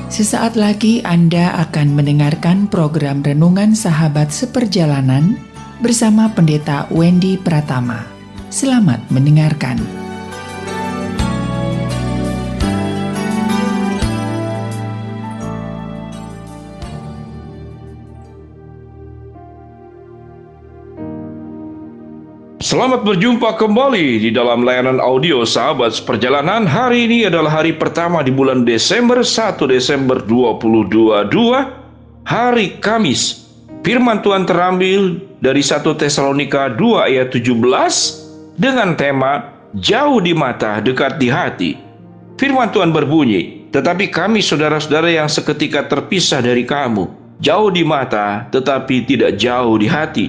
Sesaat lagi Anda akan mendengarkan program Renungan Sahabat Seperjalanan bersama Pendeta Wendy Pratama. Selamat mendengarkan. Selamat berjumpa kembali di dalam layanan audio Sahabat Seperjalanan. Hari ini adalah hari pertama di bulan Desember, 1 Desember 2022, hari Kamis. Firman Tuhan terambil dari 1 Tesalonika 2 ayat 17 dengan tema jauh di mata, dekat di hati. Firman Tuhan berbunyi, tetapi kami saudara-saudara yang seketika terpisah dari kamu, jauh di mata tetapi tidak jauh di hati.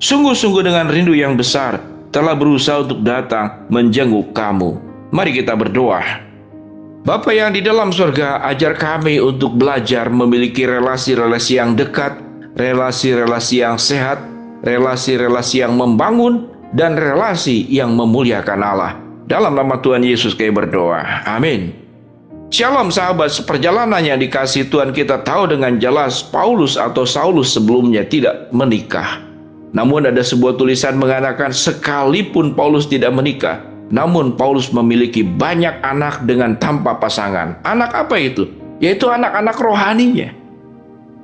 Sungguh-sungguh dengan rindu yang besar telah berusaha untuk datang menjenguk kamu. Mari kita berdoa. Bapa yang di dalam surga, ajar kami untuk belajar memiliki relasi-relasi yang dekat, relasi-relasi yang sehat, relasi-relasi yang membangun, dan relasi yang memuliakan Allah. Dalam nama Tuhan Yesus kami berdoa. Amin. Shalom sahabat seperjalanan yang dikasihi Tuhan, kita tahu dengan jelas Paulus atau Saulus sebelumnya tidak menikah. Namun ada sebuah tulisan mengatakan sekalipun Paulus tidak menikah, namun Paulus memiliki banyak anak dengan tanpa pasangan. Anak apa itu? Yaitu anak-anak rohaninya.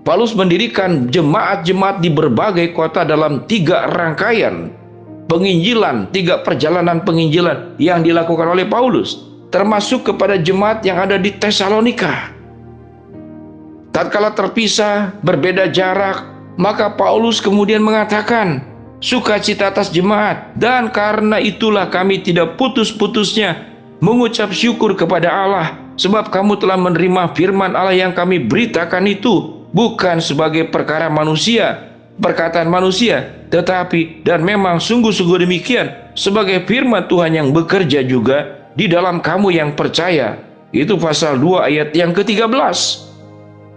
Paulus mendirikan jemaat-jemaat di berbagai kota dalam 3 rangkaian penginjilan, 3 perjalanan penginjilan yang dilakukan oleh Paulus, termasuk kepada jemaat yang ada di Tesalonika. Tatkala terpisah, berbeda jarak, maka Paulus kemudian mengatakan, sukacita atas jemaat, dan karena itulah kami tidak putus-putusnya mengucap syukur kepada Allah, sebab kamu telah menerima firman Allah yang kami beritakan itu, bukan sebagai perkara manusia, perkataan manusia, tetapi dan memang sungguh-sungguh demikian, sebagai firman Tuhan yang bekerja juga di dalam kamu yang percaya. Itu pasal 2 ayat yang ke-13.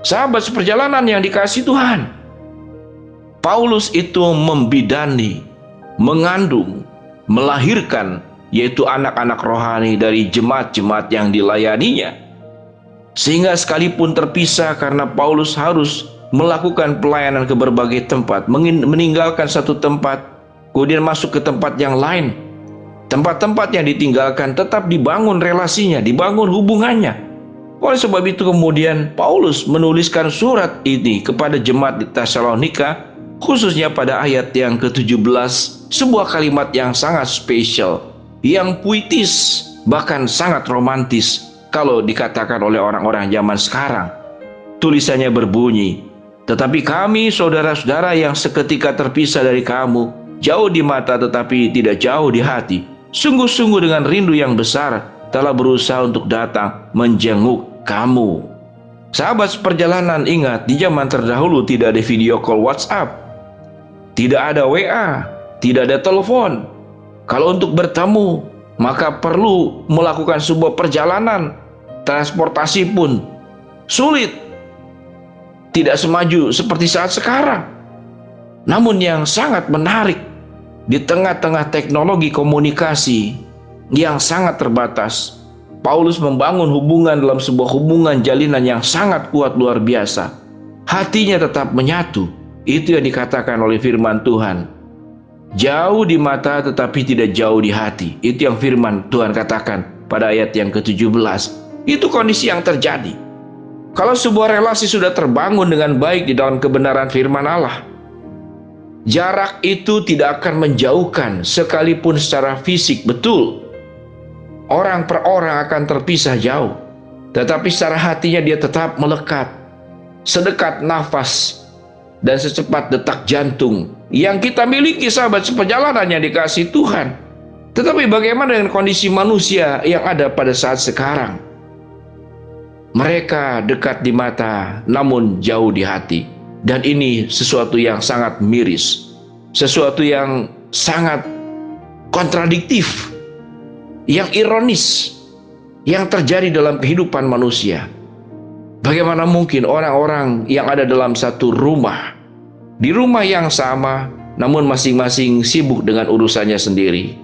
Sahabat seperjalanan yang dikasihi Tuhan, Paulus itu membidani, mengandung, melahirkan, yaitu anak-anak rohani dari jemaat-jemaat yang dilayaninya. Sehingga sekalipun terpisah karena Paulus harus melakukan pelayanan ke berbagai tempat, meninggalkan satu tempat, kemudian masuk ke tempat yang lain. Tempat-tempat yang ditinggalkan tetap dibangun relasinya, dibangun hubungannya. Oleh sebab itu kemudian Paulus menuliskan surat ini kepada jemaat di Tesalonika, khususnya pada ayat yang ke-17, sebuah kalimat yang sangat spesial, yang puitis, bahkan sangat romantis kalau dikatakan oleh orang-orang zaman sekarang. Tulisannya berbunyi, tetapi kami saudara-saudara yang seketika terpisah dari kamu, jauh di mata tetapi tidak jauh di hati, sungguh-sungguh dengan rindu yang besar telah berusaha untuk datang menjenguk kamu. Sahabat seperjalanan, ingat, di zaman terdahulu tidak ada video call WhatsApp, tidak ada WA, tidak ada telepon. Kalau untuk bertemu, maka perlu melakukan sebuah perjalanan. Transportasi pun sulit, tidak semaju seperti saat sekarang. Namun yang sangat menarik, di tengah-tengah teknologi komunikasi yang sangat terbatas, Paulus membangun hubungan dalam sebuah hubungan jalinan yang sangat kuat luar biasa. Hatinya tetap menyatu. Itu yang dikatakan oleh firman Tuhan. Jauh di mata tetapi tidak jauh di hati. Itu yang firman Tuhan katakan pada ayat yang ke-17. Itu kondisi yang terjadi. Kalau sebuah relasi sudah terbangun dengan baik di dalam kebenaran firman Allah, jarak itu tidak akan menjauhkan sekalipun secara fisik betul. Orang per orang akan terpisah jauh, tetapi secara hatinya dia tetap melekat, sedekat nafas dan secepat detak jantung yang kita miliki, sahabat seperjalanan yang dikasihi Tuhan. Tetapi bagaimana dengan kondisi manusia yang ada pada saat sekarang? Mereka dekat di mata namun jauh di hati. Dan ini sesuatu yang sangat miris, sesuatu yang sangat kontradiktif, yang ironis, yang terjadi dalam kehidupan manusia. Bagaimana mungkin orang-orang yang ada dalam satu rumah, di rumah yang sama, namun masing-masing sibuk dengan urusannya sendiri.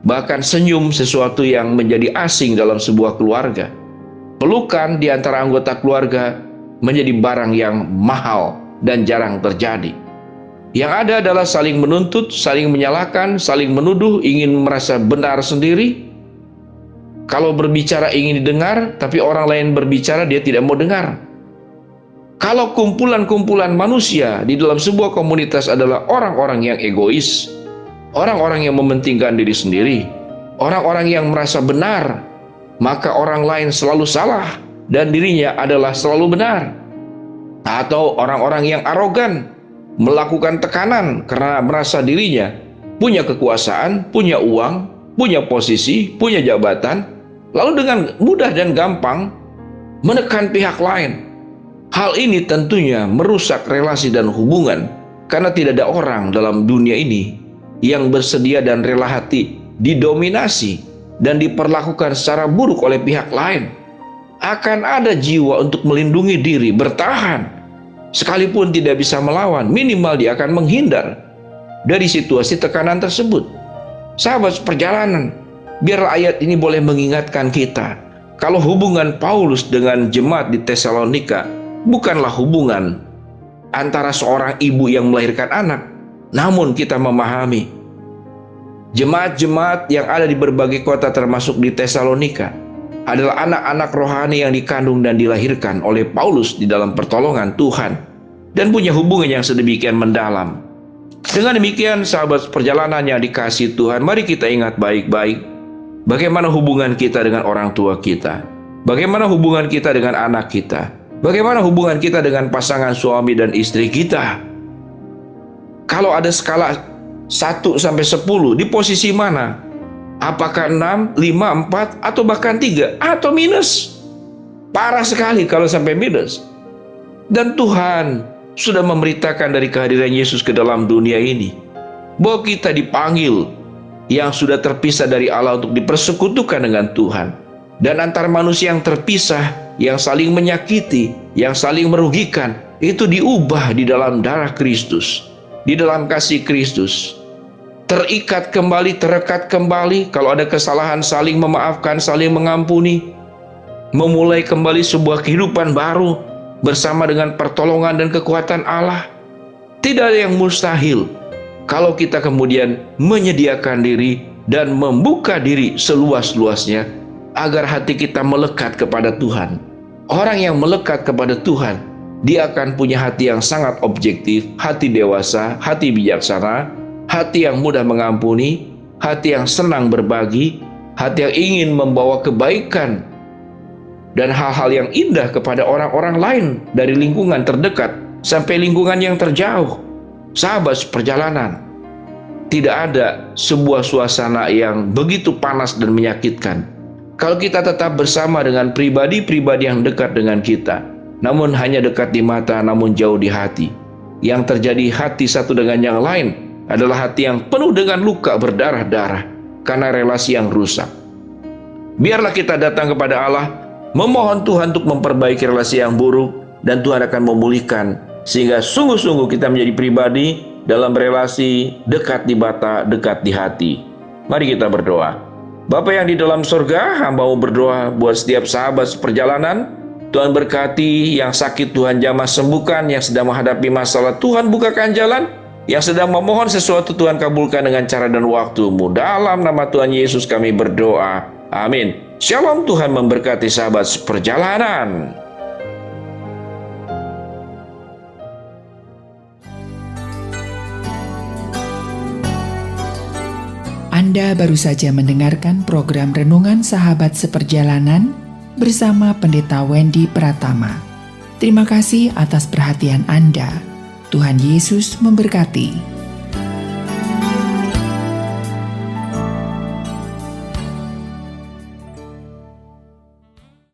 Bahkan senyum sesuatu yang menjadi asing dalam sebuah keluarga. Pelukan di antara anggota keluarga menjadi barang yang mahal dan jarang terjadi. Yang ada adalah saling menuntut, saling menyalahkan, saling menuduh, ingin merasa benar sendiri. Kalau berbicara ingin didengar, tapi orang lain berbicara dia tidak mau dengar. Kalau kumpulan-kumpulan manusia di dalam sebuah komunitas adalah orang-orang yang egois, orang-orang yang mementingkan diri sendiri, orang-orang yang merasa benar, maka orang lain selalu salah dan dirinya adalah selalu benar. Atau orang-orang yang arogan, melakukan tekanan karena merasa dirinya punya kekuasaan, punya uang, punya posisi, punya jabatan, lalu dengan mudah dan gampang menekan pihak lain. Hal ini tentunya merusak relasi dan hubungan, karena tidak ada orang dalam dunia ini yang bersedia dan rela hati didominasi dan diperlakukan secara buruk oleh pihak lain. Akan ada jiwa untuk melindungi diri, bertahan. Sekalipun tidak bisa melawan, minimal dia akan menghindar dari situasi tekanan tersebut. Sahabat seperjalanan, biarlah ayat ini boleh mengingatkan kita kalau hubungan Paulus dengan jemaat di Tesalonika bukanlah hubungan antara seorang ibu yang melahirkan anak, namun kita memahami jemaat-jemaat yang ada di berbagai kota termasuk di Tesalonika adalah anak-anak rohani yang dikandung dan dilahirkan oleh Paulus di dalam pertolongan Tuhan dan punya hubungan yang sedemikian mendalam. Dengan demikian, sahabat perjalanan yang dikasihi Tuhan, mari kita ingat baik-baik bagaimana hubungan kita dengan orang tua kita, bagaimana hubungan kita dengan anak kita, bagaimana hubungan kita dengan pasangan suami dan istri kita. Kalau ada skala 1 sampai 10, di posisi mana? Apakah 6, 5, 4, atau bahkan 3, atau minus? Parah sekali kalau sampai minus. Dan Tuhan sudah memberitakan dari kehadiran Yesus ke dalam dunia ini bahwa kita dipanggil yang sudah terpisah dari Allah untuk dipersekutukan dengan Tuhan. Dan antar manusia yang terpisah, yang saling menyakiti, yang saling merugikan, itu diubah di dalam darah Kristus, di dalam kasih Kristus. Terikat kembali, terekat kembali. Kalau ada kesalahan, saling memaafkan, saling mengampuni. Memulai kembali sebuah kehidupan baru bersama dengan pertolongan dan kekuatan Allah. Tidak ada yang mustahil kalau kita kemudian menyediakan diri dan membuka diri seluas-luasnya agar hati kita melekat kepada Tuhan. Orang yang melekat kepada Tuhan, dia akan punya hati yang sangat objektif, hati dewasa, hati bijaksana, hati yang mudah mengampuni, hati yang senang berbagi, hati yang ingin membawa kebaikan dan hal-hal yang indah kepada orang-orang lain, dari lingkungan terdekat sampai lingkungan yang terjauh. Sahabat seperjalanan, tidak ada sebuah suasana yang begitu panas dan menyakitkan kalau kita tetap bersama dengan pribadi-pribadi yang dekat dengan kita, namun hanya dekat di mata, namun jauh di hati. Yang terjadi hati satu dengan yang lain adalah hati yang penuh dengan luka berdarah-darah karena relasi yang rusak. Biarlah kita datang kepada Allah, memohon Tuhan untuk memperbaiki relasi yang buruk, dan Tuhan akan memulihkan sehingga sungguh-sungguh kita menjadi pribadi dalam relasi dekat di mata, dekat di hati. Mari kita berdoa. Bapa yang di dalam surga, hamba-Mu berdoa buat setiap sahabat seperjalanan. Tuhan berkati yang sakit, Tuhan jamah sembuhkan, yang sedang menghadapi masalah Tuhan bukakan jalan, yang sedang memohon sesuatu Tuhan kabulkan dengan cara dan waktu-Mu. Dalam nama Tuhan Yesus kami berdoa. Amin. Shalom, Tuhan memberkati sahabat seperjalanan. Anda baru saja mendengarkan program Renungan Sahabat Seperjalanan bersama Pendeta Wendy Pratama. Terima kasih atas perhatian Anda. Tuhan Yesus memberkati.